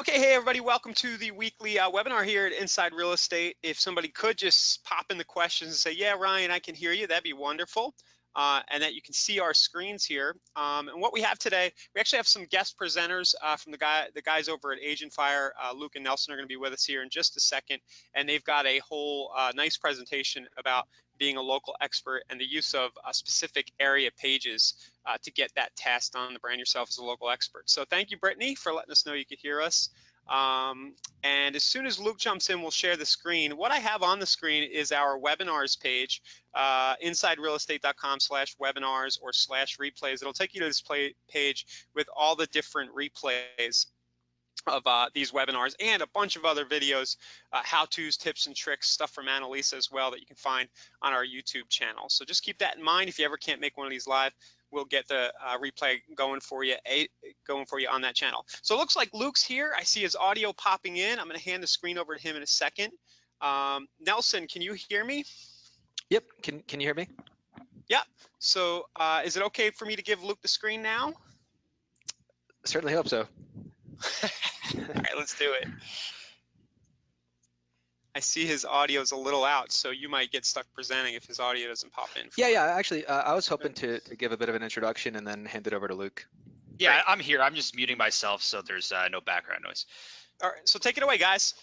Okay, hey everybody, welcome to the weekly webinar here at Inside Real Estate. If somebody could just pop in the questions and say, yeah, Ryan, I can hear you, that'd be wonderful. And that you can see our screens here. And what we have today, we actually have some guest presenters from the guys over at Agent Fire. Luke and Nelson are going to be with us here in just a second, and they've got a whole nice presentation about being a local expert and the use of specific area pages to get that test on the brand yourself as a local expert. So thank you, Brittany, for letting us know you could hear us. And as soon as Luke jumps in, we'll share the screen. What I have on the screen is our webinars page, insiderealestate.com/webinars or /replays. It'll take you to this page with all the different replays of these webinars and a bunch of other videos, how-tos, tips and tricks, stuff from Annalisa as well that you can find on our YouTube channel. So just keep that in mind. If you ever can't make one of these live, we'll get the replay going for you on that channel. So it looks like Luke's here. I see his audio popping in. I'm going to hand the screen over to him in a second. Nelson, can you hear me? Yep. Can you hear me? Yep. So is it okay for me to give Luke the screen now? Certainly hope so. All right, let's do it. I see his audio is a little out, so you might get stuck presenting if his audio doesn't pop in. Yeah. Actually, I was hoping to give a bit of an introduction and then hand it over to Luke. Yeah, great. I'm here. I'm just muting myself so there's no background noise. All right, so take it away, guys.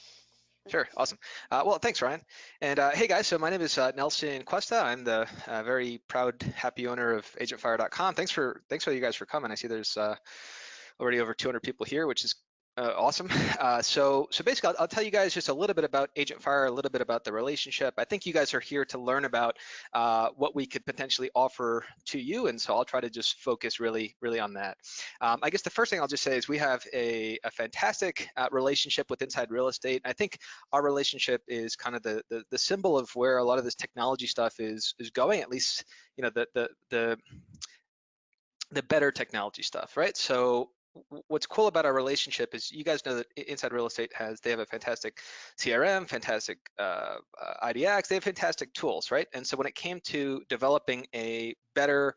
Sure, awesome. Well, thanks, Ryan. And hey, guys, so my name is Nelson Cuesta. I'm the very proud, happy owner of AgentFire.com. Thanks for you guys for coming. I see there's already over 200 people here, which is awesome. So basically, I'll tell you guys just a little bit about Agent Fire, a little bit about the relationship. I think you guys are here to learn about what we could potentially offer to you, and so I'll try to just focus really on that. I guess the first thing I'll just say is we have a fantastic relationship with Inside Real Estate. I think our relationship is kind of the symbol of where a lot of this technology stuff is going. At least, you know, the better technology stuff, right? So what's cool about our relationship is you guys know that Inside Real Estate they have a fantastic CRM, fantastic IDX, they have fantastic tools, right? And so when it came to developing a better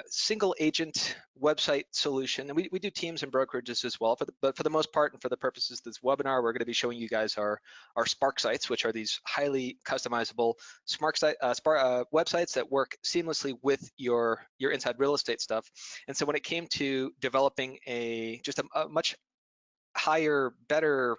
single agent website solution, and we do teams and brokerages as well, but for the most part and for the purposes of this webinar, we're going to be showing you guys our Spark sites, which are these highly customizable websites that work seamlessly with your Inside Real Estate stuff. And so when it came to developing just a much higher, better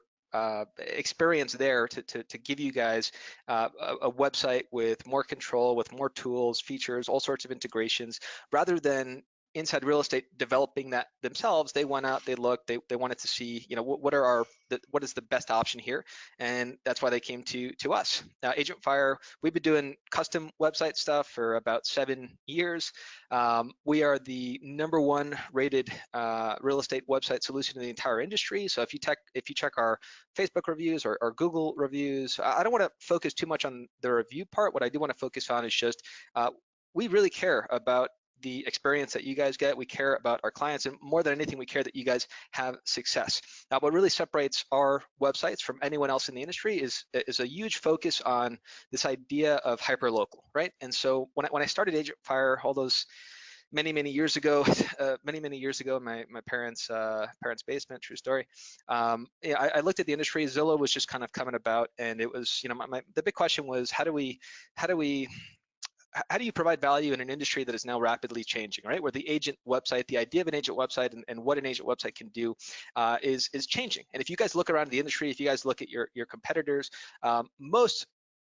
experience there to give you guys a website with more control, with more tools, features, all sorts of integrations, rather than Inside Real Estate developing that themselves. They went out, they looked, they wanted to see, you know, what is the best option here, and that's why they came to us. Now, Agent Fire, we've been doing custom website stuff for about 7 years. We are the #1 rated real estate website solution in the entire industry. So if you check our Facebook reviews or Google reviews, I don't want to focus too much on the review part. What I do want to focus on is just we really care about the experience that you guys get. We care about our clients, and more than anything, we care that you guys have success. Now, what really separates our websites from anyone else in the industry is a huge focus on this idea of hyperlocal, right? And so when I started Agent Fire, all those many years ago, many years ago in my parents' basement, true story. Yeah, I looked at the industry. Zillow was just kind of coming about, and it was, you know, the big question was how do you provide value in an industry that is now rapidly changing, right? Where the agent website, the idea of an agent website and what an agent website can do is changing. And if you guys look around the industry, if you guys look at your competitors, most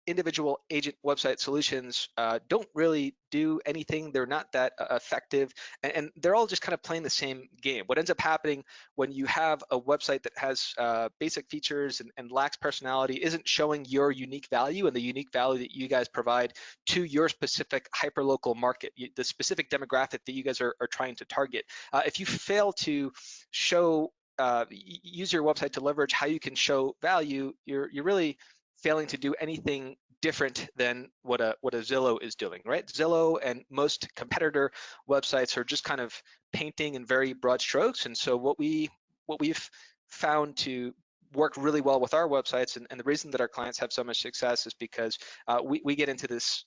individual agent website solutions don't really do anything. They're not that effective, and they're all just kind of playing the same game. What ends up happening when you have a website that has basic features and lacks personality isn't showing your unique value and the unique value that you guys provide to your specific hyperlocal market, the specific demographic that you guys are trying to target. If you fail to use your website to leverage how you can show value, you're really failing to do anything different than what a Zillow is doing, right? Zillow and most competitor websites are just kind of painting in very broad strokes. And so what we've found to work really well with our websites, and the reason that our clients have so much success is because we get into this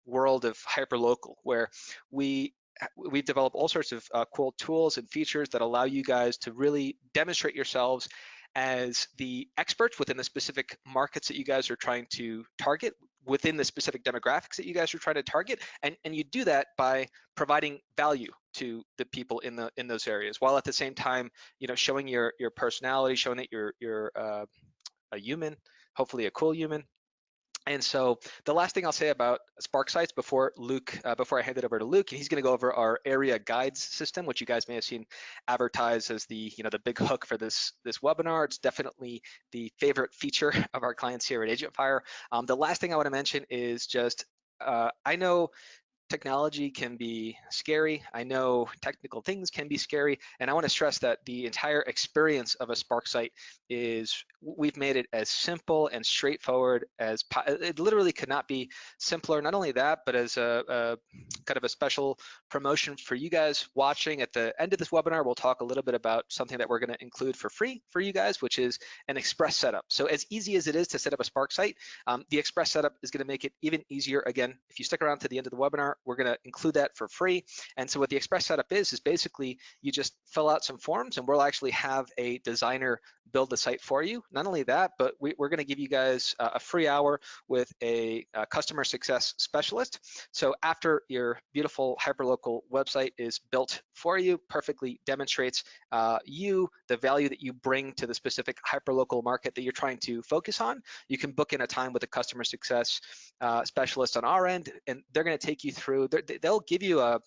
world of hyperlocal, where we we've developed all sorts of cool tools and features that allow you guys to really demonstrate yourselves as the experts within the specific markets that you guys are trying to target, within the specific demographics that you guys are trying to target, and you do that by providing value to the people in those areas, while at the same time, showing your personality, showing that you're a human, hopefully a cool human. And so the last thing I'll say about Spark Sites before I hand it over to Luke, he's going to go over our area guides system, which you guys may have seen advertised as the big hook for this webinar. It's definitely the favorite feature of our clients here at Agent Fire. The last thing I want to mention is just I know technology can be scary. I know technical things can be scary, and I want to stress that the entire experience of a Spark site we've made it as simple and straightforward as it literally could not be simpler. Not only that, but as a kind of a special promotion for you guys watching, at the end of this webinar, we'll talk a little bit about something that we're going to include for free for you guys, which is an express setup. So as easy as it is to set up a Spark site, the express setup is going to make it even easier. Again, if you stick around to the end of the webinar, we're going to include that for free. And so what the express setup is basically you just fill out some forms and we'll actually have a designer build the site for you. Not only that, but we're going to give you guys a free hour with a customer success specialist. So after your beautiful hyperlocal website is built for you, perfectly demonstrates the value that you bring to the specific hyperlocal market that you're trying to focus on, you can book in a time with a customer success specialist on our end, and they're going to take you through. They'll give you a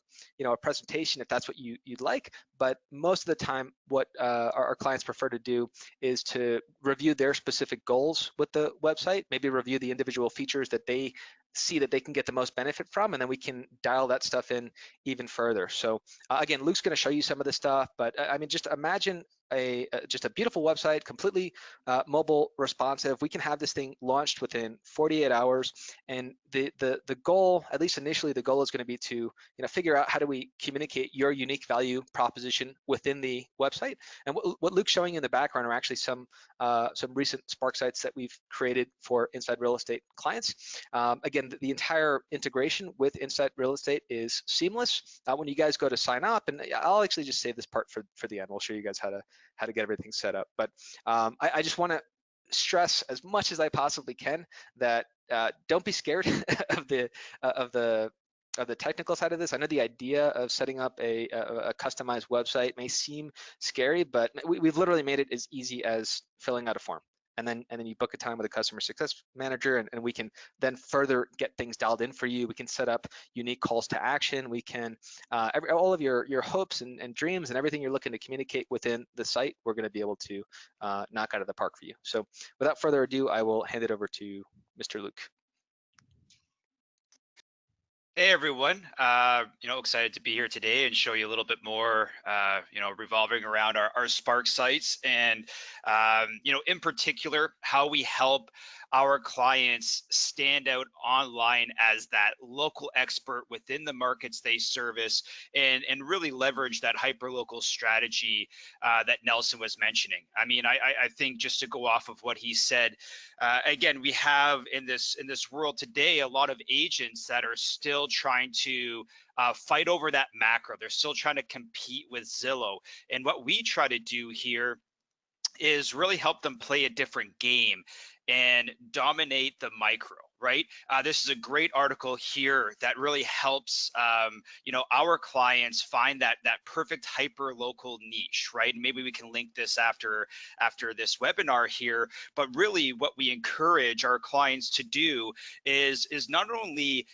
presentation if that's what you'd like, but most of the time what our clients prefer to do is to review their specific goals with the website, maybe review the individual features that they see that they can get the most benefit from, and then we can dial that stuff in even further. So again, Luke's going to show you some of this stuff, but I mean, just imagine just a beautiful website, completely mobile responsive. We can have this thing launched within 48 hours, and the goal, at least initially, the goal is going to be to figure out how do we communicate your unique value proposition within the website. And what Luke's showing you in the background are actually some recent Spark sites that we've created for Inside Real Estate clients. Again, the entire integration with Inside Real Estate is seamless. When you guys go to sign up, and I'll actually just save this part for the end. We'll show you guys how to get everything set up. But I just want to stress as much as I possibly can that don't be scared of the technical side of this. I know the idea of setting up a customized website may seem scary, but we've literally made it as easy as filling out a form. And then you book a time with a customer success manager, and we can then further get things dialed in for you. We can set up unique calls to action. We can all of your hopes and dreams and everything you're looking to communicate within the site, we're going to be able to knock out of the park for you. So without further ado, I will hand it over to Mr. Luke. Hey everyone, excited to be here today and show you a little bit more, revolving around our Spark sites, and in particular how we help our clients stand out online as that local expert within the markets they service, and really leverage that hyperlocal strategy that Nelson was mentioning. I mean, I think just to go off of what he said, again, we have in this world today a lot of agents that are still trying to fight over that macro. They're still trying to compete with Zillow, and what we try to do here is really help them play a different game and dominate the micro, right? This is a great article here that really helps, our clients find that perfect hyper local niche, right? And maybe we can link this after this webinar here. But really, what we encourage our clients to do is not only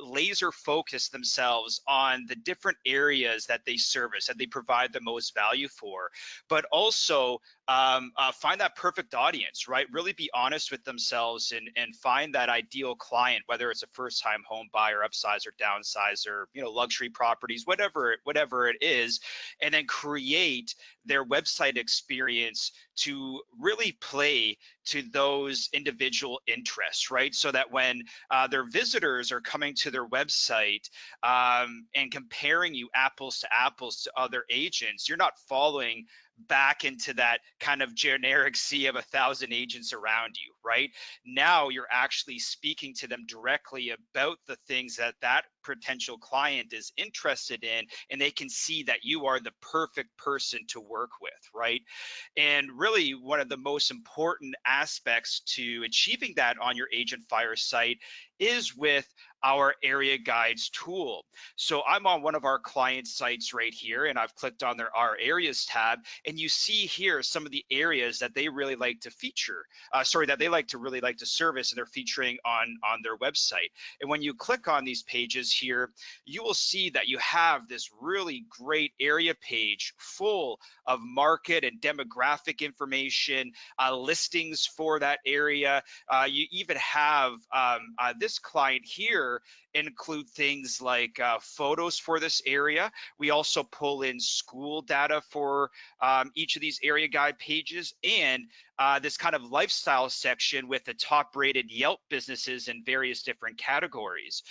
laser focus themselves on the different areas that they service, that they provide the most value for, but also find that perfect audience, right? Really be honest with themselves and find that ideal client, whether it's a first-time home buyer, upsizer, downsizer, luxury properties, whatever it is, and then create their website experience to really play to those individual interests, right? So that when their visitors are coming to their website and comparing you apples to apples to other agents, you're not falling back into that kind of generic sea of 1,000 agents around you, right? Now you're actually speaking to them directly about the things that that potential client is interested in, and they can see that you are the perfect person to work with, right? And really, one of the most important aspects to achieving that on your Agent Fire site is with our area guides tool. So I'm on one of our client sites right here, and I've clicked on their Our Areas tab, and you see here some of the areas that they really like to feature, that they really like to service, and they're featuring on their website. And when you click on these pages here, you will see that you have this really great area page full of market and demographic information, listings for that area. You even have this client here include things like photos for this area. We also pull in school data for each of these area guide pages, and this kind of lifestyle section with the top rated Yelp businesses in various different categories.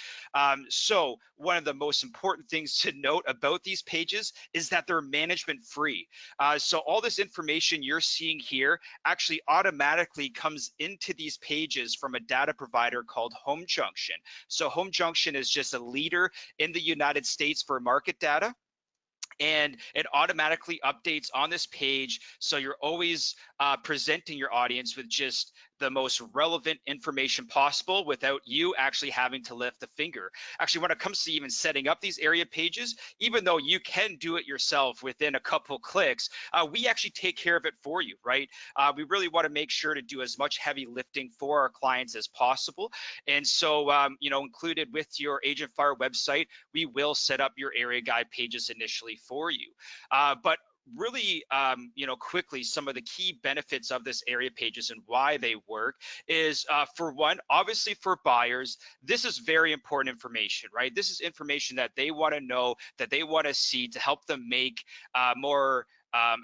So one of the most important things to note about these pages is that they're management free. So all this information you're seeing here actually automatically comes into these pages from a data provider called Home Junction. So Home Junction is just a leader in the United States for market data, and it automatically updates on this page. So you're always presenting your audience with just the most relevant information possible without you actually having to lift a finger. Actually, when it comes to even setting up these area pages, even though you can do it yourself within a couple clicks, we actually take care of it for you, right? We really want to make sure to do as much heavy lifting for our clients as possible. And so, included with your Agent Fire website, we will set up your area guide pages initially for you. But really, quickly, some of the key benefits of this area pages and why they work is, for one, obviously for buyers, this is very important information, right? This is information that they want to know, that they want to see to help them make more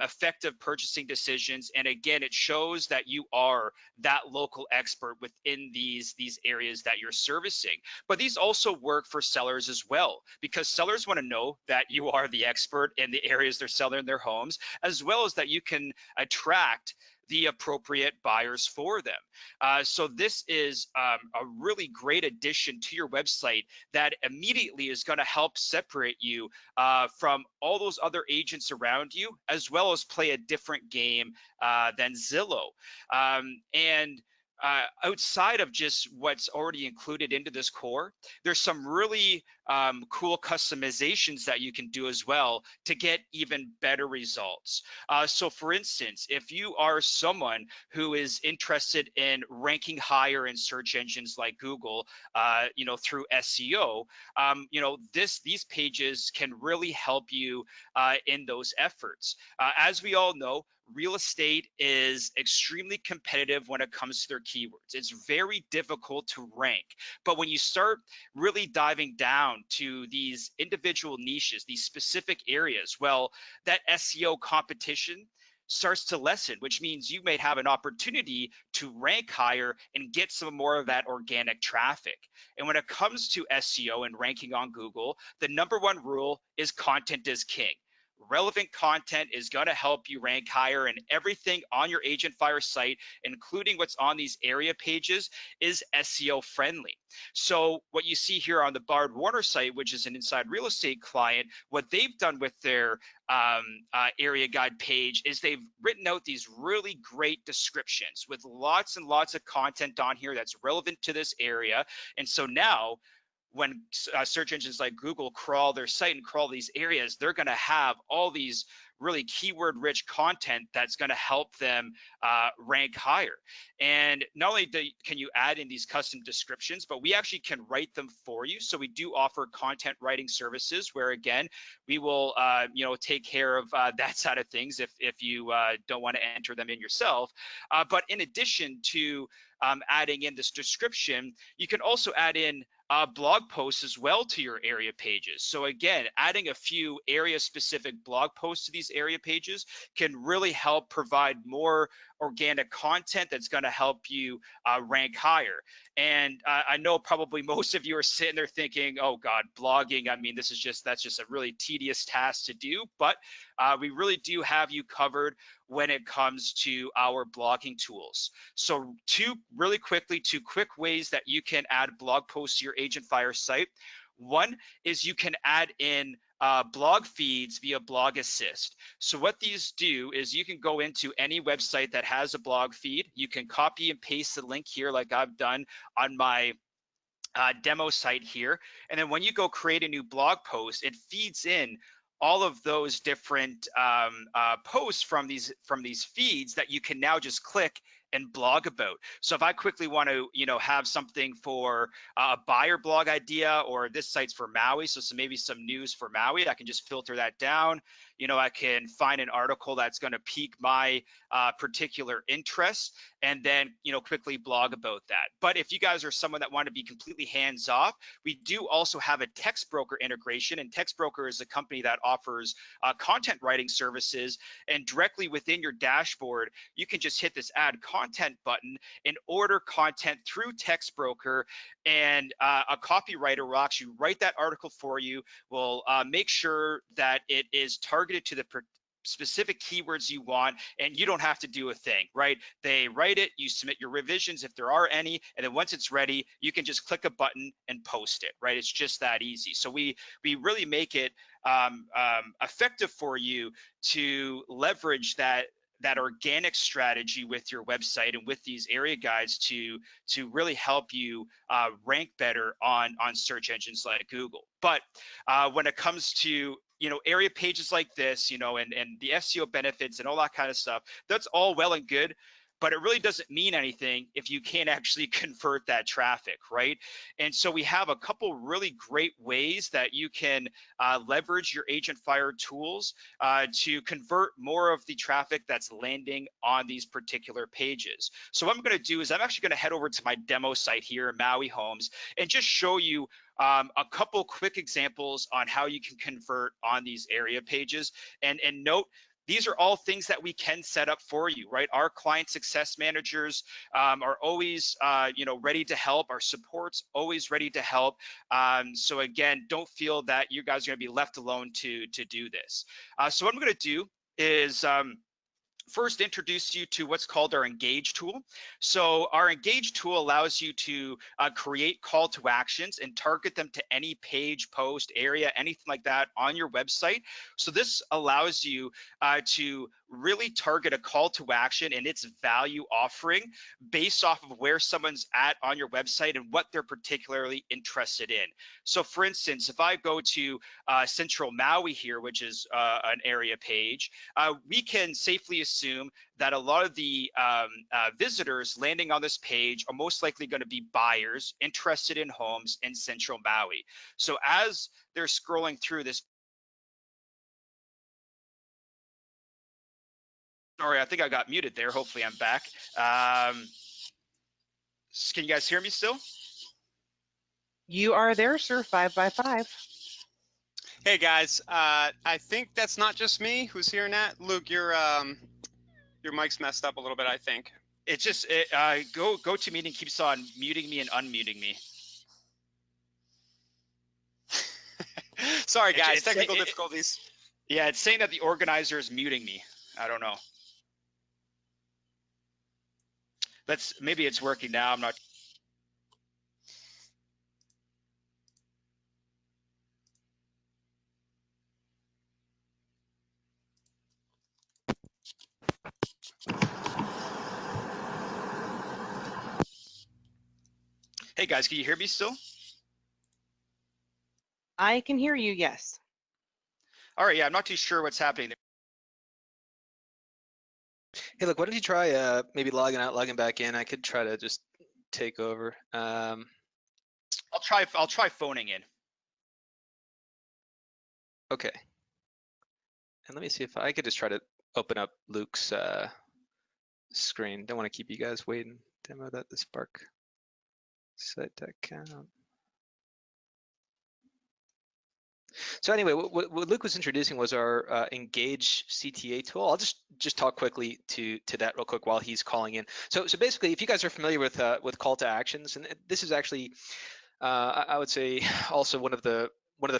effective purchasing decisions. And again, it shows that you are that local expert within these areas that you're servicing. But these also work for sellers as well, because sellers want to know that you are the expert in the areas they're selling their homes, as well as that you can attract the appropriate buyers for them. So this is a really great addition to your website that immediately is going to help separate you from all those other agents around you, as well as play a different game than Zillow. And outside of just what's already included into this core, there's some really cool customizations that you can do as well to get even better results. So for instance, if you are someone who is interested in ranking higher in search engines like Google, through SEO, these pages can really help you in those efforts. As we all know, real estate is extremely competitive when it comes to their keywords. It's very difficult to rank. But when you start really diving down to these individual niches, these specific areas, well, that SEO competition starts to lessen, which means you may have an opportunity to rank higher and get some more of that organic traffic. And when it comes to SEO and ranking on Google, the number one rule is content is king. Relevant content is going to help you rank higher, and everything on your Agent Fire site, including what's on these area pages, is SEO friendly. So what you see here on the Bard Warner site, which is an Inside Real Estate client, what they've done with their area guide page is they've written out these really great descriptions with lots and lots of content on here that's relevant to this area. And so now, when search engines like Google crawl their site and crawl these areas, they're going to have all these really keyword rich content that's going to help them rank higher. And not only can you add in these custom descriptions, but we actually can write them for you. So we do offer content writing services where, again, we will take care of that side of things if you don't want to enter them in yourself. But in addition to adding in this description, you can also add in blog posts as well to your area pages. So again, adding a few area specific blog posts to these these area pages can really help provide more organic content that's going to help you rank higher. And I know probably most of you are sitting there thinking, oh God, blogging, I mean, that's just a really tedious task to do, but we really do have you covered when it comes to our blogging tools. So two quick ways that you can add blog posts to your Agentfire site. One is you can add in blog feeds via Blog Assist. So what these do is you can go into any website that has a blog feed. You can copy and paste the link here like I've done on my demo site here. And then when you go create a new blog post, it feeds in all of those different posts from these feeds that you can now just click and blog about. So if I quickly want to, have something for a buyer blog idea, or this site's for Maui, so maybe some news for Maui, I can just filter that down. I can find an article that's going to pique my particular interest, and then, quickly blog about that. But if you guys are someone that want to be completely hands off, we do also have a TextBroker integration, and TextBroker is a company that offers content writing services, and directly within your dashboard, you can just hit this add content button and order content through TextBroker, and a copywriter will actually write that article for you, will make sure that it is targeted to the specific keywords you want, and you don't have to do a thing, right? They write it, you submit your revisions if there are any, and then once it's ready, you can just click a button and post it, right? It's just that easy. So we really make it effective for you to leverage that organic strategy with your website and with these area guides to really help you rank better on search engines like Google. But when it comes to area pages like this, and the SEO benefits and all that kind of stuff, that's all well and good, but it really doesn't mean anything if you can't actually convert that traffic, right? And so we have a couple really great ways that you can leverage your Agentfire tools to convert more of the traffic that's landing on these particular pages. So what I'm going to do is I'm actually going to head over to my demo site here, Maui Homes, and just show you a couple quick examples on how you can convert on these area pages. And note, these are all things that we can set up for you, right? Our client success managers are always, ready to help. Our support's always ready to help. So again, don't feel that you guys are going to be left alone to do this. So what I'm going to do is first introduce you to what's called our Engage tool. So our Engage tool allows you to create call to actions and target them to any page, post, area, anything like that on your website. So this allows you to really target a call to action and its value offering based off of where someone's at on your website and what they're particularly interested in. So for instance, if I go to Central Maui here, which is an area page, we can safely assume that a lot of the visitors landing on this page are most likely going to be buyers interested in homes in Central Maui. So as they're scrolling through this, sorry, I think I got muted there. Hopefully I'm back. Can you guys hear me still? You are there, sir, 5 by 5. Hey guys, I think that's not just me who's hearing that. Luke, your mic's messed up a little bit, I think. It's just GoToMeeting keeps on muting me and unmuting me. Sorry guys, technical difficulties. Yeah, it's saying that the organizer is muting me. I don't know. Maybe it's working now. I'm not. Hey guys, can you hear me still? I can hear you, yes. All right, yeah, I'm not too sure what's happening there. Hey, look, why don't you try maybe logging out, logging back in? I could try to just take over. I'll try phoning in. Okay. And let me see if I could just try to open up Luke's screen. Don't want to keep you guys waiting. Demo that the Spark site account. So anyway, what Luke was introducing was our Engage CTA tool. I'll just talk quickly to that real quick while he's calling in. So basically, if you guys are familiar with call to actions, and this is actually I would say also one of the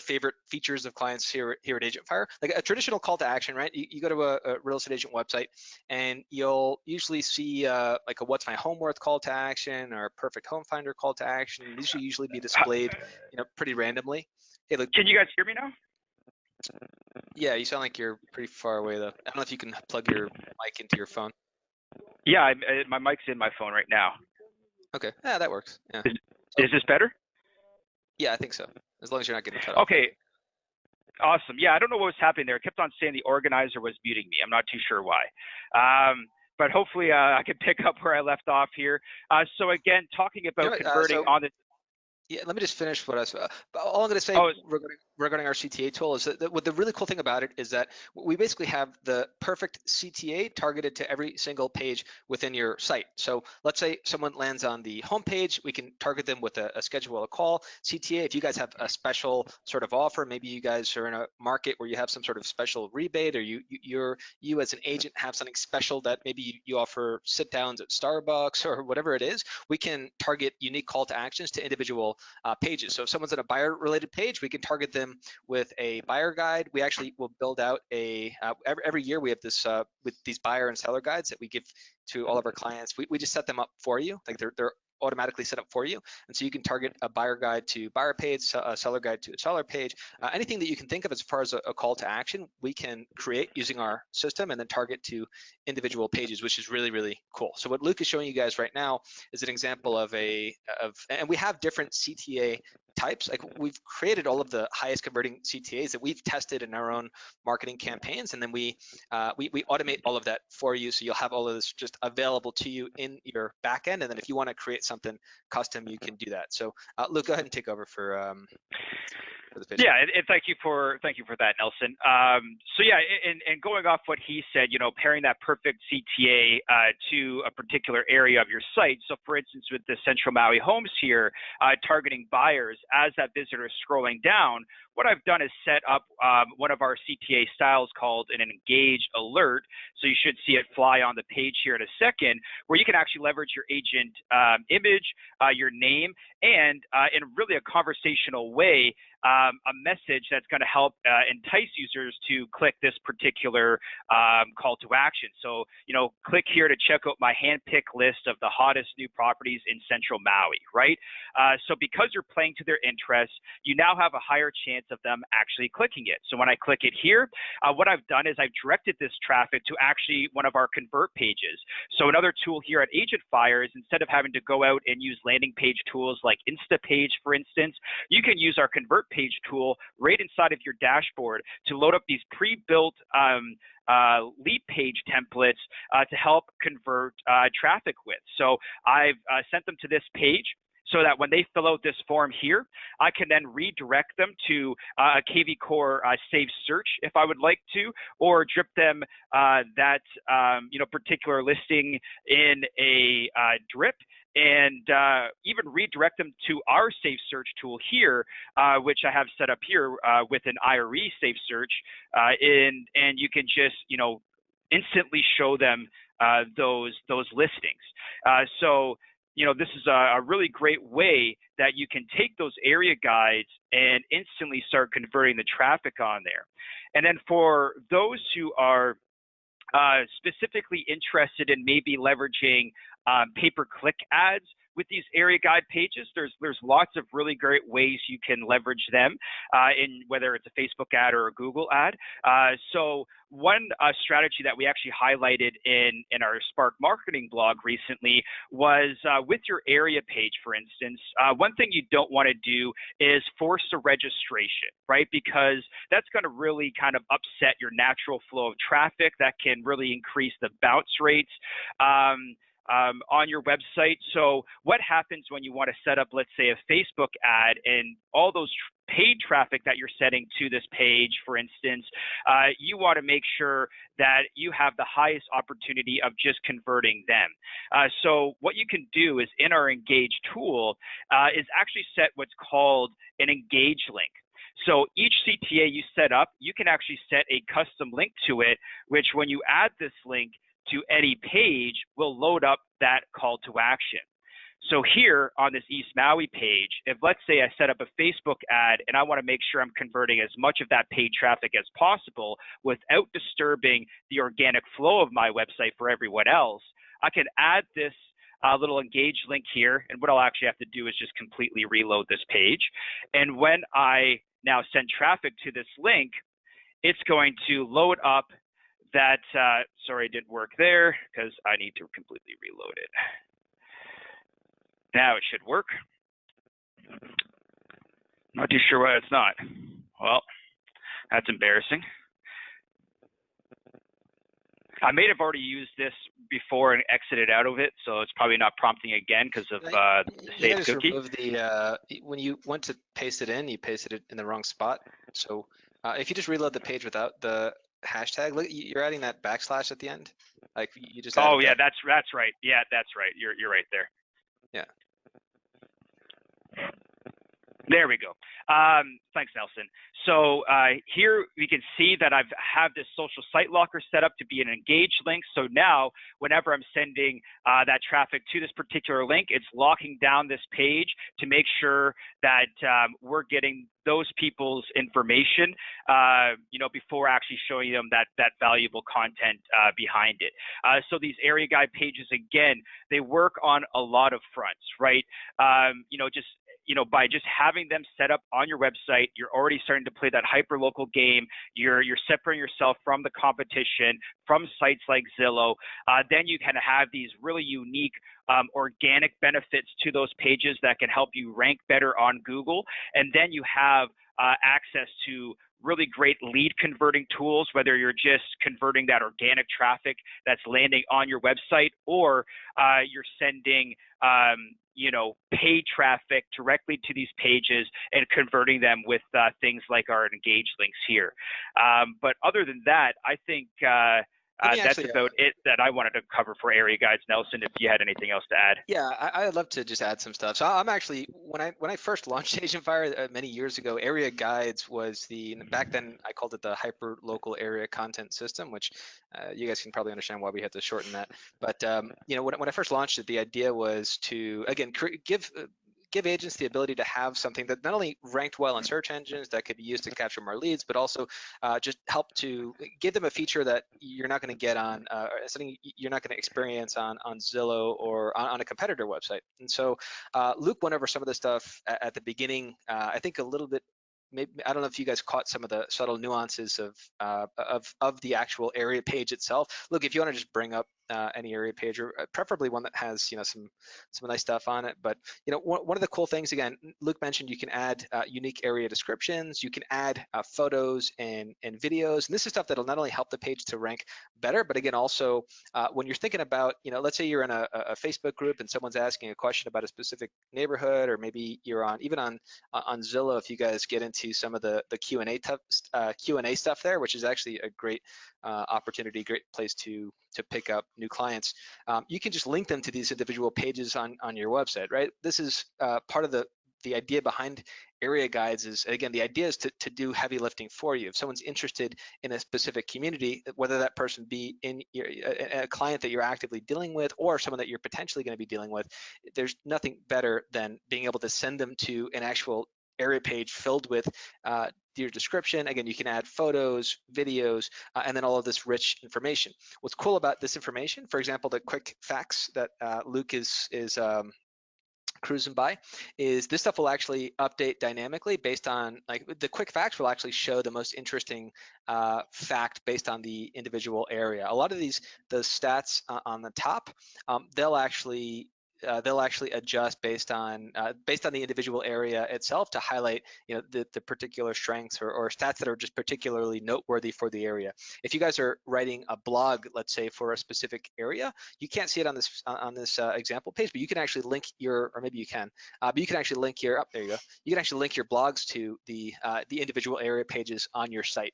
favorite features of clients here at Agent Fire. Like a traditional call to action, right? You go to a real estate agent website and you'll usually see like a what's my home worth call to action or a perfect home finder call to action. These should usually be displayed, pretty randomly. Hey, look. Can you guys hear me now? Yeah, you sound like you're pretty far away though. I don't know if you can plug your mic into your phone. Yeah, my mic's in my phone right now. Okay, yeah, that works. Yeah. Is this better? Yeah, I think so. As long as you're not getting cut off. Okay. Awesome. Yeah, I don't know what was happening there. It kept on saying the organizer was muting me. I'm not too sure why. But hopefully I can pick up where I left off here. So again, talking about converting on the. Yeah, let me just finish what I was. All I'm going to say regarding our CTA tool is that what the really cool thing about it is that we basically have the perfect CTA targeted to every single page within your site. So let's say someone lands on the home page, we can target them with a schedule a call CTA. If you guys have a special sort of offer, maybe you guys are in a market where you have some sort of special rebate, or you as an agent have something special that maybe you offer sit downs at Starbucks or whatever it is, we can target unique call to actions to individual pages. So if someone's on a buyer related page, we can target them with a buyer guide. We actually will build out every year we have this with these buyer and seller guides that we give to all of our clients. We just set them up for you, like they're automatically set up for you, and so you can target a buyer guide to buyer page, a seller guide to a seller page, anything that you can think of as far as a call to action, we can create using our system and then target to individual pages, which is really, really cool. So what Luke is showing you guys right now is an example of and we have different CTA types. Like we've created all of the highest converting CTAs that we've tested in our own marketing campaigns, and then we automate all of that for you, so you'll have all of this just available to you in your backend. And then if you want to create something custom, you can do that. So Luke, go ahead and take over for the pitch. Yeah, and thank you for that, Nelson. So yeah, and going off what he said, pairing that perfect CTA to a particular area of your site. So for instance, with the Central Maui Homes here, targeting buyers, as that visitor is scrolling down, what I've done is set up one of our CTA styles called an Engage Alert. So you should see it fly on the page here in a second, where you can actually leverage your agent image, your name, and in really a conversational way, a message that's going to help entice users to click this particular call to action. So, click here to check out my hand-picked list of the hottest new properties in Central Maui, right? So because you're playing to their interests, you now have a higher chance of them actually clicking it. So when I click it here, what I've done is I've directed this traffic to actually one of our convert pages. So another tool here at Agent Fire is, instead of having to go out and use landing page tools like Instapage, for instance, you can use our convert page tool right inside of your dashboard to load up these pre-built lead page templates to help convert traffic with. So I've sent them to this page, so that when they fill out this form here, I can then redirect them to a KV Core saved search if I would like to, or drip them that particular listing in a drip, and even redirect them to our Safe Search tool here, which I have set up here with an IRE Safe Search, and you can just instantly show them those listings. So this is a really great way that you can take those area guides and instantly start converting the traffic on there. And then for those who are specifically interested in maybe leveraging pay-per-click ads with these area guide pages, there's lots of really great ways you can leverage them, in whether it's a Facebook ad or a Google ad. So one strategy that we actually highlighted in our Spark Marketing blog recently was with your area page, for instance. One thing you don't want to do is force a registration, right? Because that's going to really kind of upset your natural flow of traffic. That can really increase the bounce rates on your website. So what happens when you want to set up, let's say, a Facebook ad, and all those paid traffic that you're setting to this page, for instance, you want to make sure that you have the highest opportunity of just converting them. So what you can do is, in our Engage tool, is actually set what's called an Engage link. So each CTA you set up, you can actually set a custom link to it, which when you add this link to any page will load up that call to action. So here on this East Maui page, if let's say I set up a Facebook ad and I want to make sure I'm converting as much of that paid traffic as possible without disturbing the organic flow of my website for everyone else, I can add this little engage link here. And what I'll actually have to do is just completely reload this page. And when I now send traffic to this link, it's going to load up that, sorry, it didn't work there because I need to completely reload it. Now it should work. Not too sure why it's not. Well, that's embarrassing. I may have already used this before and exited out of it, so it's probably not prompting again because of the saved cookie. Remove the, when you went to paste it in, you pasted it in the wrong spot. So if you just reload the page without the hashtag, look, you're adding that backslash at the end. Like you just. Oh yeah, that's right. Yeah, that's right. You're right there. Yeah. There we go. Thanks, Nelson. So here we can see that I have this social site locker set up to be an engaged link. So now whenever I'm sending that traffic to this particular link, it's locking down this page to make sure that we're getting those people's information, before actually showing them that valuable content behind it. So these area guide pages, again, they work on a lot of fronts, right? By just having them set up on your website, you're already starting to play that hyper-local game. You're separating yourself from the competition, from sites like Zillow. Then you kind of have these really unique organic benefits to those pages that can help you rank better on Google. And then you have access to really great lead converting tools, whether you're just converting that organic traffic that's landing on your website, or you're sending paid traffic directly to these pages and converting them with things like our engaged links here. But other than that, I think that's about it that I wanted to cover for area guides. Nelson, if you had anything else to add. Yeah, I'd love to just add some stuff. So I'm actually, when I first launched AgentFire many years ago, area guides was back then I called it the hyper local area content system, which you guys can probably understand why we had to shorten that. But when I first launched it, the idea was to, again, give agents the ability to have something that not only ranked well in search engines that could be used to capture more leads, but also just help to give them a feature that you're not going to get on something you're not going to experience on Zillow or on a competitor website. And so Luke went over some of the stuff at the beginning. I think a little bit. Maybe, I don't know if you guys caught some of the subtle nuances of the actual area page itself. Look, if you want to just bring up any area page, or preferably one that has some nice stuff on it. But one of the cool things, again, Luke mentioned you can add unique area descriptions, you can add photos and videos, and this is stuff that'll not only help the page to rank better, but again also when you're thinking about let's say you're in a Facebook group and someone's asking a question about a specific neighborhood, or maybe you're on Zillow. If you guys get into some of the Q&A stuff there, which is actually a great opportunity, great place to pick up new clients. You can just link them to these individual pages on your website, right? This is part of the idea behind area guides is, again, the idea is to do heavy lifting for you. If someone's interested in a specific community, whether that person be in a client that you're actively dealing with or someone that you're potentially going to be dealing with, there's nothing better than being able to send them to an actual area page filled with your description. Again, you can add photos, videos, and then all of this rich information. What's cool about this information, for example, the quick facts that Luke is cruising by, is this stuff will actually update dynamically based on, like, the quick facts will actually show the most interesting fact based on the individual area. A lot of the stats on the top, they'll actually adjust based on the individual area itself to highlight the particular strengths or stats that are just particularly noteworthy for the area. If you guys are writing a blog, let's say for a specific area, you can't see it on this example page, but you can actually link or maybe you can, but you can actually link there you go. You can actually link your blogs to the individual area pages on your site.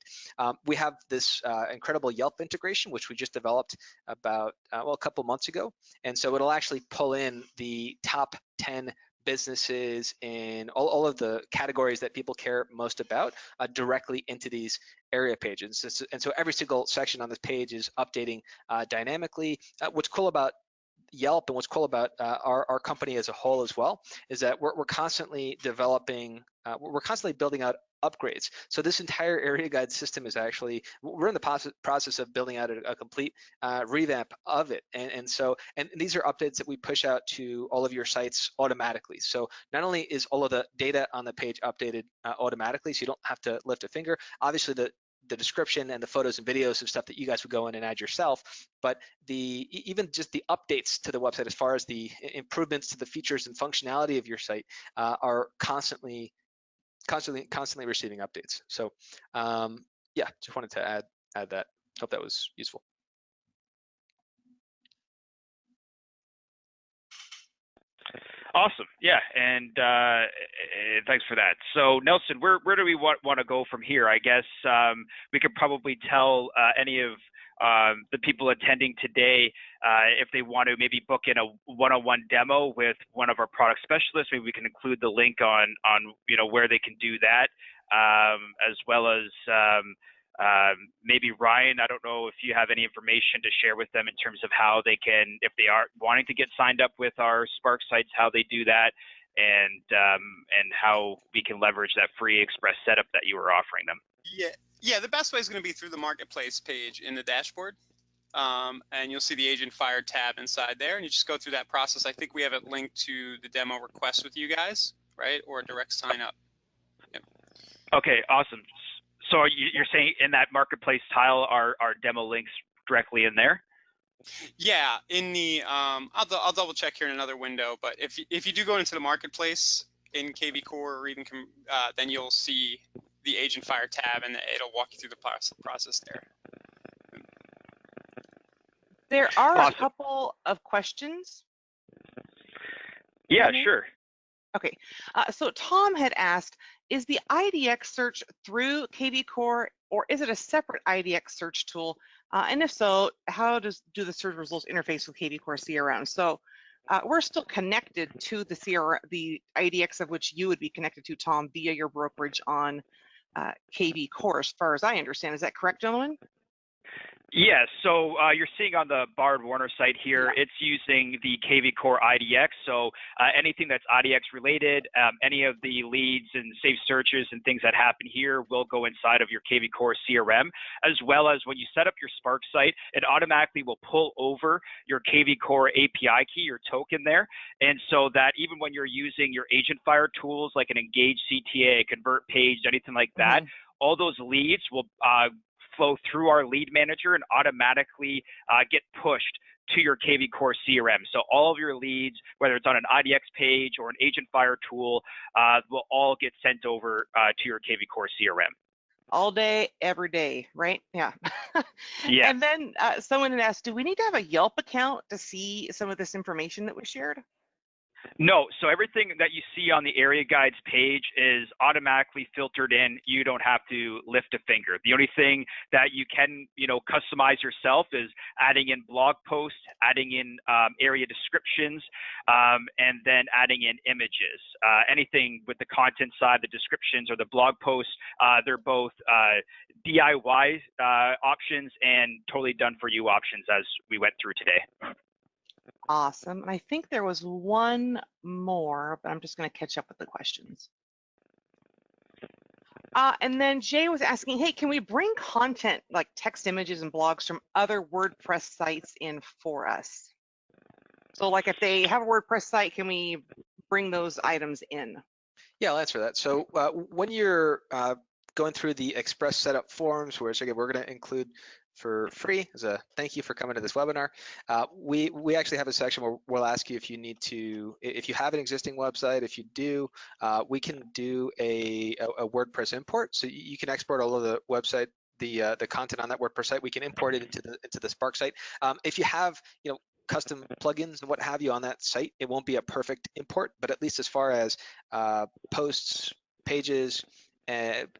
We have this incredible Yelp integration, which we just developed about a couple months ago, and so it'll actually pull in the top 10 businesses and all of the categories that people care most about directly into these area pages. And so every single section on this page is updating dynamically. What's cool about Yelp and what's cool about our company as a whole as well is that we're constantly developing, we're constantly building out upgrades. So this entire area guide system is actually, we're in the process of building out a complete revamp of it. And these are updates that we push out to all of your sites automatically. So not only is all of the data on the page updated automatically, so you don't have to lift a finger, obviously the description and the photos and videos of stuff that you guys would go in and add yourself, but even just the updates to the website as far as the improvements to the features and functionality of your site are constantly receiving updates. So yeah, just wanted to add that. Hope that was useful. Awesome. Yeah, and thanks for that. So Nelson, where do we want to go from here? I guess we could probably tell any of the people attending today if they want to maybe book in a one-on-one demo with one of our product specialists. Maybe we can include the link on where they can do that, as well as maybe Ryan, I don't know if you have any information to share with them in terms of how they can, if they are wanting to get signed up with our Spark sites, how they do that, and how we can leverage that free express setup that you were offering them. Yeah, the best way is going to be through the marketplace page in the dashboard, and you'll see the Agent Fire tab inside there, and you just go through that process. I think we have it linked to the demo request with you guys, right, or a direct sign up. Yep. Okay, awesome. So you're saying in that marketplace tile are demo links directly in there? Yeah, in the I'll double check here in another window, but if you do go into the marketplace in KV Core or even then you'll see the Agent Fire tab and it'll walk you through the process there. There are a couple of questions. Yeah, sure. Okay, so Tom had asked, is the IDX search through KV Core or is it a separate IDX search tool? And if so, how do the search results interface with KV Core CRM? So we're still connected to the IDX of which you would be connected to, Tom, via your brokerage on KV Core, as far as I understand. Is that correct, gentlemen? Yes, so you're seeing on the Bard Warner site here, it's using the KV Core IDX. So anything that's IDX related, any of the leads and safe searches and things that happen here will go inside of your KV Core CRM, as well as when you set up your Spark site, it automatically will pull over your KV Core API key, your token there. And so that even when you're using your Agent Fire tools like an Engage CTA, Convert Page, anything like that, all those leads will flow through our lead manager and automatically get pushed to your KV Core CRM. So all of your leads, whether it's on an IDX page or an Agent Fire tool, will all get sent over to your KV Core CRM. All day, every day, right? Yeah. Yeah. And then someone had asked, do we need to have a Yelp account to see some of this information that was shared? No, so everything that you see on the area guides page is automatically filtered in. You don't have to lift a finger. The only thing that you can, customize yourself is adding in blog posts, adding in area descriptions, and then adding in images. Anything with the content side, the descriptions or the blog posts, they're both DIY options and totally done for you options as we went through today. Awesome. And I think there was one more, but I'm just going to catch up with the questions. And then Jay was asking, hey, can we bring content like text images and blogs from other WordPress sites in for us? So like if they have a WordPress site, can we bring those items in? Yeah, I'll answer that. So when you're going through the Express setup forms, which again, we're going to include for free as a thank you for coming to this webinar. We actually have a section where we'll ask you if you need to, if you have an existing website. If you do, we can do a WordPress import. So you can export all of the website, the content on that WordPress site. We can import it into the Spark site. If you have, custom plugins and what have you on that site, it won't be a perfect import, but at least as far as posts, pages,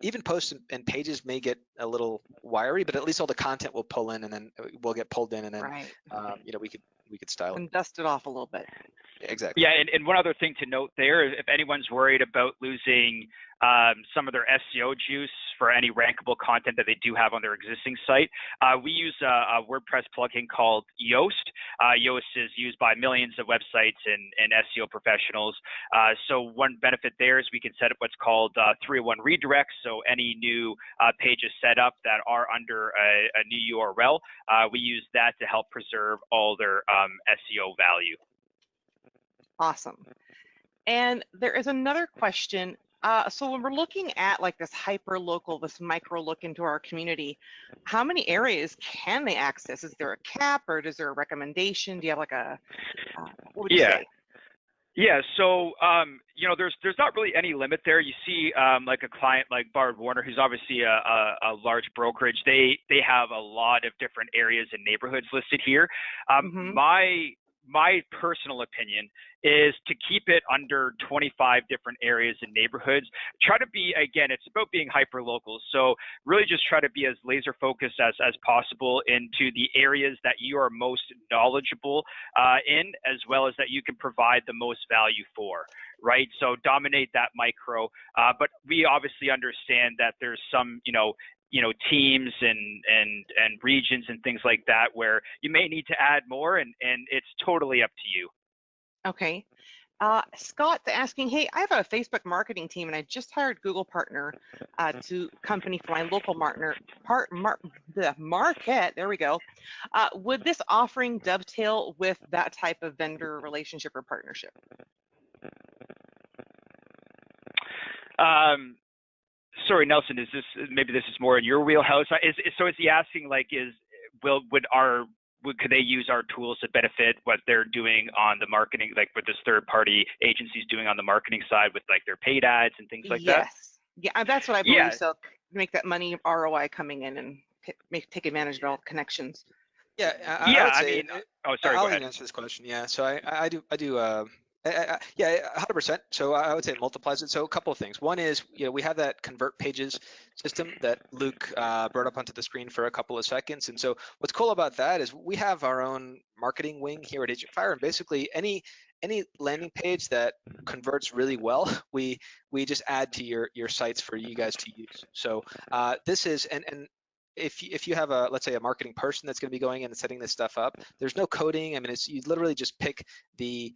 even posts and pages may get a little wiry, but at least all the content will pull in and then will get pulled in, and then we could style it and dust it off a little bit. Exactly. Yeah, and one other thing to note there, if anyone's worried about losing some of their SEO juice for any rankable content that they do have on their existing site, we use a WordPress plugin called Yoast. Yoast is used by millions of websites and SEO professionals. So one benefit there is we can set up what's called 301 redirects. So any new pages set up that are under a new URL, we use that to help preserve all their SEO value. Awesome. And there is another question. So when we're looking at like this hyper local, this micro look into our community, how many areas can they access? Is there a cap, or is there a recommendation? Do you have like a, what would you say? Yeah, so you know, there's not really any limit there. You see, like a client like Bard Warner, who's obviously a large brokerage. They have a lot of different areas and neighborhoods listed here. My personal opinion is to keep it under 25 different areas and neighborhoods. Try to be, again, it's about being hyper local. So really just try to be as laser focused as possible into the areas that you are most knowledgeable in, as well as that you can provide the most value for, right? So dominate that micro, but we obviously understand that there's some, you know, teams and regions and things like that where you may need to add more, and it's totally up to you. Okay. Scott's asking, hey, I have a Facebook marketing team and I just hired Google Partner to company for my local the market. There we go. Would this offering dovetail with that type of vendor relationship or partnership? Sorry, Nelson, is this, maybe this is more in your wheelhouse? So is he asking, like, could they use our tools to benefit what they're doing on the marketing, like with this third-party agencies doing on the marketing side with like their paid ads and things like that? Yes. Yeah, that's what I believe. So make that money ROI coming in and take advantage of all the connections. Yeah, I would say, oh, sorry, I'll go ahead. answer this question. Yeah, so I do. Yeah, 100%. So I would say it multiplies it. So a couple of things. One is, we have that convert pages system that Luke brought up onto the screen for a couple of seconds. And so what's cool about that is we have our own marketing wing here at Agent Fire, and basically any landing page that converts really well, we just add to your sites for you guys to use. So this is and if you have let's say a marketing person that's going to be going in and setting this stuff up, there's no coding. I mean, you literally just pick the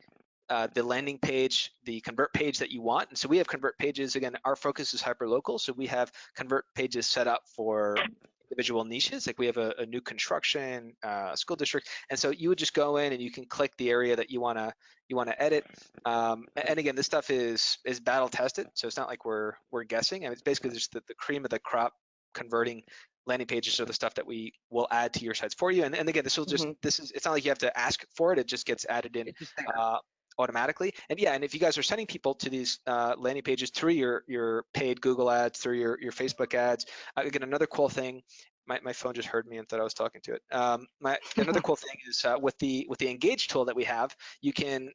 landing page, the convert page that you want. And so we have convert pages. Again, our focus is hyper local, so we have convert pages set up for individual niches. Like we have a new construction school district, and so you would just go in and you can click the area that you want to edit. And again, this stuff is battle tested, so it's not like we're guessing. I mean, it's basically just the cream of the crop converting landing pages are the stuff that we will add to your sites for you. And again, this will just it's not like you have to ask for it. It just gets added in automatically. And yeah, and if you guys are sending people to these landing pages through your paid Google ads, through your Facebook ads, again, another cool thing, my phone just heard me and thought I was talking to it. Another cool thing is with the Engage tool that we have, you can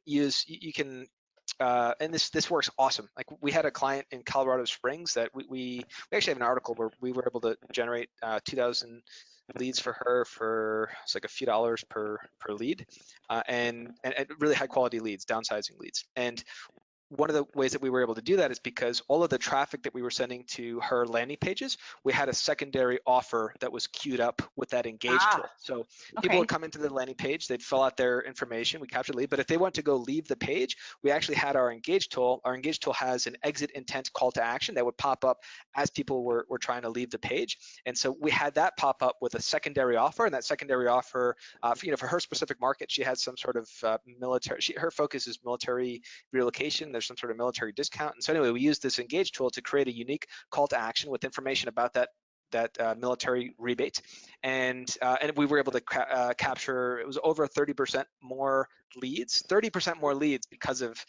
and this works awesome. Like we had a client in Colorado Springs that we actually have an article where we were able to generate 2,000 leads for her for it's like a few dollars per lead, and really high quality leads, downsizing leads. And one of the ways that we were able to do that is because all of the traffic that we were sending to her landing pages, we had a secondary offer that was queued up with that Engage tool. So people would come into the landing page, they'd fill out their information, we captured lead, but if they want to go leave the page, we actually had our Engage tool. Our Engage tool has an exit intent call to action that would pop up as people were trying to leave the page. And so we had that pop up with a secondary offer, and that secondary offer, for her specific market, she has some sort of military, her focus is military relocation. There's some sort of military discount. And so anyway, we used this Engage tool to create a unique call to action with information about that military rebate, and we were able to capture, it was over 30% more leads, 30% more leads because of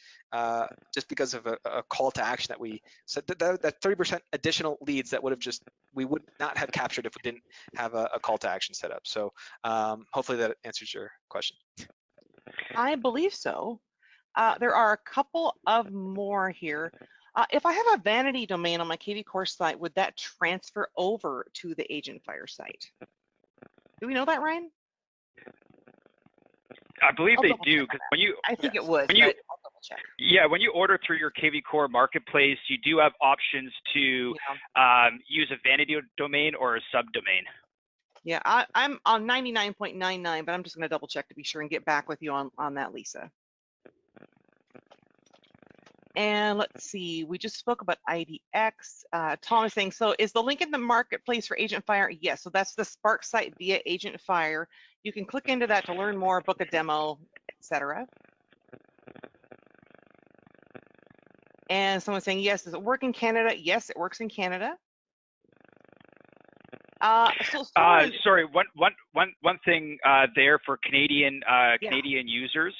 just because of a call to action that we said, that 30% additional leads that we would not have captured if we didn't have a call to action set up. So hopefully that answers your question. I believe so. There are a couple of more here. If I have a vanity domain on my KV Core site, would that transfer over to the Agent Fire site? Do we know that, Ryan? I believe I'll they double do, check because that. when you I think Yes. it was, when you but I'll double check. yeah, when you order through your KV Core marketplace, you do have options to Yeah. use a vanity domain or a subdomain. Yeah, I'm on 99.99, but I'm just going to double check to be sure and get back with you on that, Lisa. And let's see, we just spoke about IDX. Tom is saying, so is the link in the marketplace for Agent Fire? Yes, so that's the Spark site via Agent Fire. You can click into that to learn more, book a demo, etc. And someone's saying, yes, does it work in Canada? Yes, it works in Canada. So sorry, one thing there for Canadian users.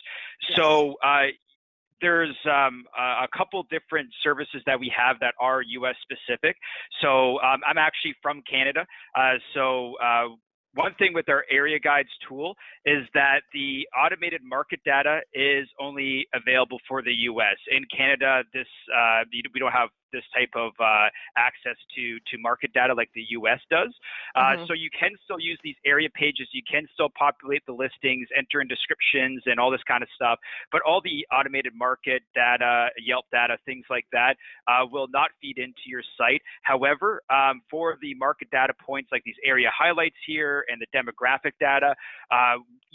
Yes. So there's a couple different services that we have that are US specific. So I'm actually from Canada. One thing with our area guides tool is that the automated market data is only available for the US. In Canada, we don't have this type of access to market data like the US does. So you can still use these area pages. You can still populate the listings, enter in descriptions and all this kind of stuff. But all the automated market data, Yelp data, things like that will not feed into your site. However, for the market data points like these area highlights here and the demographic data,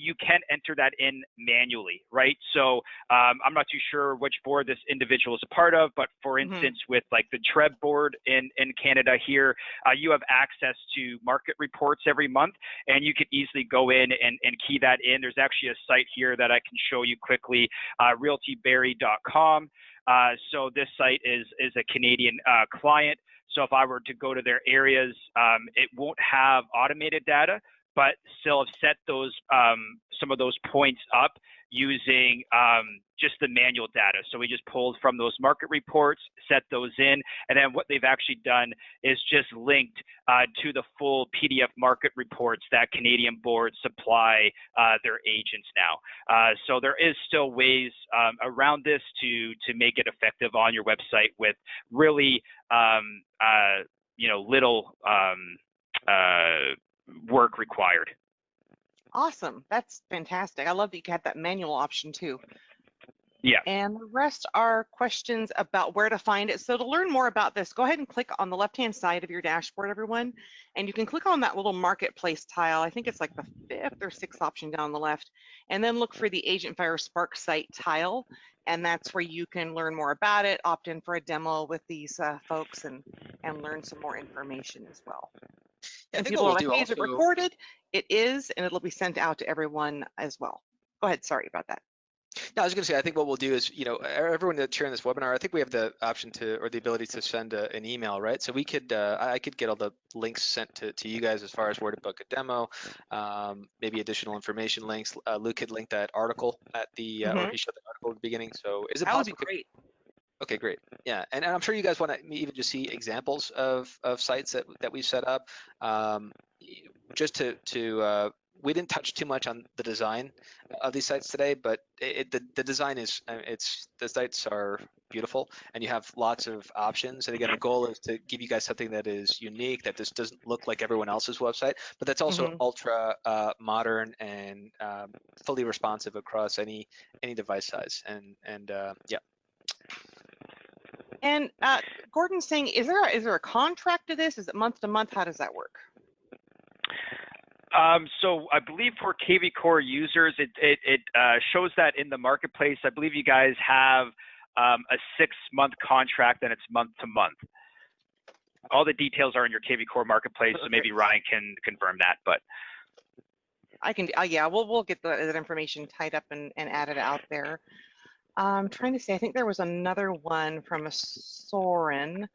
you can enter that in manually, right? So I'm not too sure which board this individual is a part of, but for instance, with like the TREB board in Canada here, you have access to market reports every month, and you could easily go in and key that in. There's actually a site here that I can show you quickly, realtyberry.com. So this site is a Canadian client. So if I were to go to their areas, it won't have automated data, but still have set those some of those points up using just the manual data. So we just pulled from those market reports, set those in, and then what they've actually done is just linked to the full PDF market reports that Canadian boards supply their agents now. So there is still ways around this to make it effective on your website with really little work required. Awesome. That's fantastic. I love that you had that manual option too. Yeah. And the rest are questions about where to find it. So to learn more about this, go ahead and click on the left-hand side of your dashboard, everyone. And you can click on that little marketplace tile. I think it's like the 5th or 6th option down on the left. And then look for the Agent Fire Spark site tile. And that's where you can learn more about it, opt in for a demo with these folks and learn some more information as well. Yeah, I And think people what are we'll like, do hey, is it also, recorded? It is, and it'll be sent out to everyone as well. Go ahead, sorry about that. no, I was going to say, I think what we'll do is, everyone that's sharing this webinar, I think we have the option or the ability to send an email, right? So we could, I could get all the links sent to you guys as far as where to book a demo, maybe additional information links. Luke could link that article at the, or he showed the article at the beginning. So is it That would possible? be great. Okay, great. Yeah, and I'm sure you guys want to even just see examples of sites that we've set up. Just to we didn't touch too much on the design of these sites today, but the design is the sites are beautiful, and you have lots of options. And again, the goal is to give you guys something that is unique, that just doesn't look like everyone else's website, but that's also ultra modern and fully responsive across any device size. And yeah. And Gordon's saying, is there a contract to this? Is it month to month? How does that work? So I believe for KV Core users, it shows that in the marketplace. I believe you guys have a 6-month contract, and it's month to month. All the details are in your KV Core marketplace, so maybe Ryan can confirm that. But I can, yeah, we'll get that information tied up and added out there. I'm trying to say, I think there was another one from a Soren.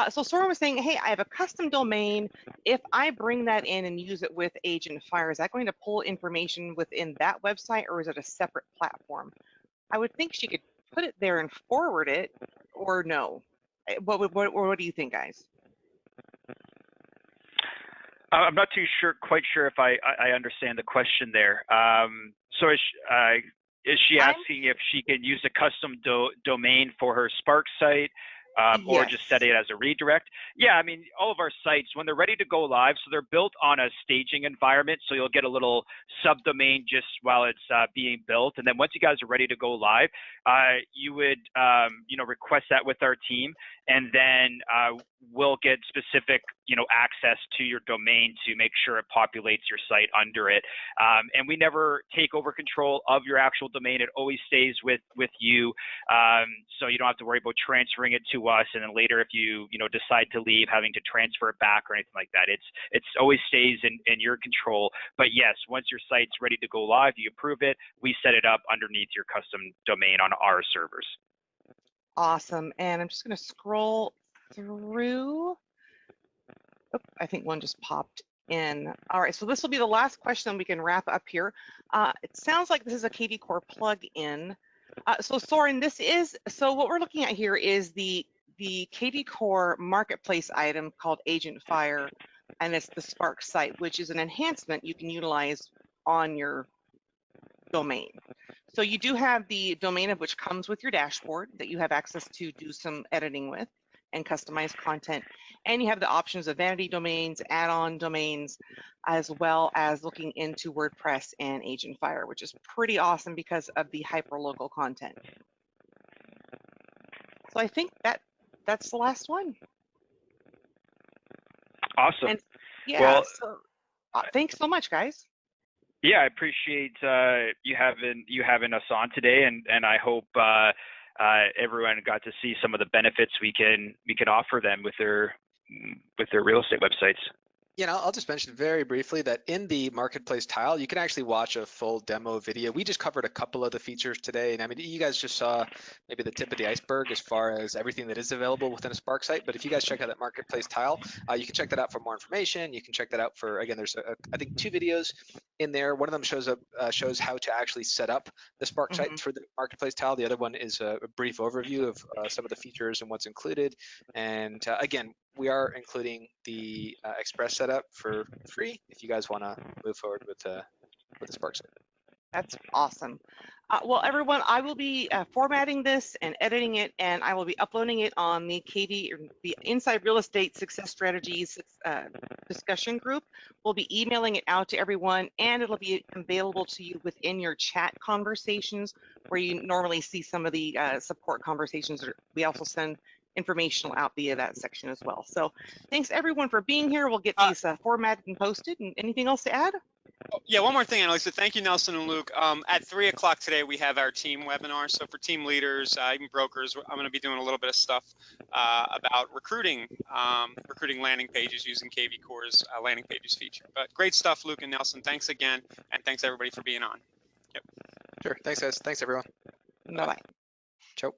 So Soren was saying, hey, I have a custom domain. If I bring that in and use it with Agent Fire, is that going to pull information within that website, or is it a separate platform? I would think she could put it there and forward it, or no. What do you think, guys? I'm not too quite sure if I understand the question there. So is she asking if she can use a custom domain for her Spark site, or Yes. just set it as a redirect. Yeah, I mean, all of our sites, when they're ready to go live, so they're built on a staging environment, so you'll get a little subdomain just while it's being built. And then once you guys are ready to go live, you would, request that with our team, and then we'll get specific, access to your domain to make sure it populates your site under it. And we never take over control of your actual domain. It always stays with you. So you don't have to worry about transferring it to us, and then later if you decide to leave, having to transfer it back or anything like that. It's always stays in your control. But yes, once your site's ready to go live, you approve it, we set it up underneath your custom domain on our servers. Awesome. And I'm just going to scroll through. Oh, I think one just popped in. All right, so this will be the last question, and we can wrap up here. It sounds like this is a KV Core plugin. So Soren, so what we're looking at here is the KV Core marketplace item called Agent Fire, and it's the Spark site, which is an enhancement you can utilize on your domain. So you do have the domain of which comes with your dashboard that you have access to do some editing with and customize content. And you have the options of vanity domains, add-on domains, as well as looking into WordPress and Agent Fire, which is pretty awesome because of the hyperlocal content. So I think that's the last one. Awesome. And yeah, well, so thanks so much, guys. Yeah, I appreciate you having us on today, and I hope everyone got to see some of the benefits we can offer them with their real estate websites. I'll just mention very briefly that in the marketplace tile, you can actually watch a full demo video. We just covered a couple of the features today, and I mean, you guys just saw maybe the tip of the iceberg as far as everything that is available within a Spark site. But if you guys check out that marketplace tile, you can check that out for more information. You can check that out for, again, there's I think 2 videos in there. One of them shows how to actually set up the Spark site through the marketplace tile. The other one is a brief overview of some of the features and what's included. And again, we are including the Express setup for free if you guys want to move forward with the Spark site. That's awesome. Well, everyone, I will be formatting this and editing it, and I will be uploading it on the the Inside Real Estate Success Strategies discussion group. We'll be emailing it out to everyone, and it'll be available to you within your chat conversations where you normally see some of the support conversations. We also send informational out via that section as well. So thanks everyone for being here. We'll get these formatted and posted. And anything else to add? Yeah, one more thing, Annalisa. Thank you, Nelson and Luke. At 3 o'clock today, we have our team webinar. So for team leaders, even brokers, I'm going to be doing a little bit of stuff about recruiting landing pages using KV Core's landing pages feature. But great stuff, Luke and Nelson. Thanks again, and thanks everybody for being on. Yep. Sure. Thanks, guys. Thanks, everyone. Bye-bye. Ciao.